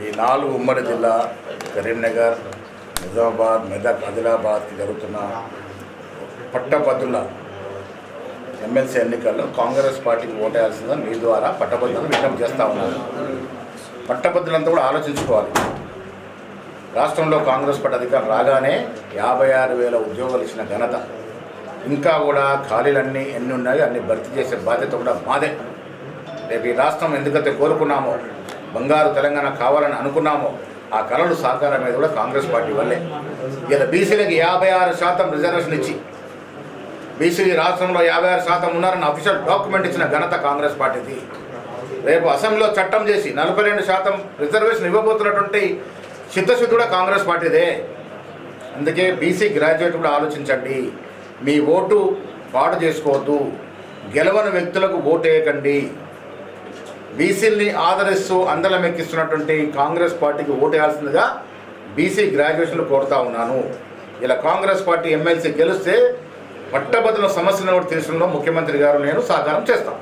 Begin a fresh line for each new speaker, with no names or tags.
ఈ 4 ఉమ్మడి జిల్లా కరీంనగర్, నిజామాబాద్, మెదక్, ఆదిలాబాద్కి జరుగుతున్న పట్టభద్రుల ఎమ్మెల్సీ ఎన్నికల్లో కాంగ్రెస్ పార్టీకి ఓటేయాల్సిందని మీ ద్వారా పట్టభద్రులను విజ్ఞప్తి చేస్తూ ఉన్నారు. పట్టభద్రులంతా కూడా ఆలోచించుకోవాలి. రాష్ట్రంలో కాంగ్రెస్ పార్టీ అధికారం రాగానే 56,000 ఉద్యోగాలు ఇచ్చిన ఘనత, ఇంకా కూడా ఖాళీలన్నీ ఎన్ని ఉన్నాయో అన్ని భర్తీ చేసే బాధ్యత కూడా మాదే. రేపు ఈ రాష్ట్రం ఎందుకైతే కోరుకున్నామో, బంగారు తెలంగాణ కావాలని అనుకున్నామో, ఆ కళలు సాకారమేది కూడా కాంగ్రెస్ పార్టీ వల్లే. ఇలా బీసీలకి 56% రిజర్వేషన్ ఇచ్చి బీసీ రాష్ట్రంలో 56% ఉన్నారని అఫీషియల్ డాక్యుమెంట్ ఇచ్చిన ఘనత కాంగ్రెస్ పార్టీది. రేపు అసెంబ్లీలో చట్టం చేసి 42% రిజర్వేషన్ ఇవ్వబోతున్నటువంటి చిత్తశుద్ధి కూడా కాంగ్రెస్ పార్టీదే. అందుకే బీసీ గ్రాడ్యుయేట్ కూడా ఆలోచించండి. మీ ఓటు పాడు చేసుకోవద్దు. గెలవని వ్యక్తులకు ఓటు వేయకండి. బీసీల్ని ఆదరిస్తూ అందలం ఎక్కిస్తున్నటువంటి కాంగ్రెస్ పార్టీకి ఓటేయాల్సిందిగా బీసీ గ్రాడ్యుయేషన్లు కోరుతా ఉన్నాను. ఇలా కాంగ్రెస్ పార్టీ ఎమ్మెల్సీ గెలిస్తే పట్టభద్రుల సమస్యలను కూడా తీర్చడంలో ముఖ్యమంత్రి గారు నేను సహకారం చేస్తాను.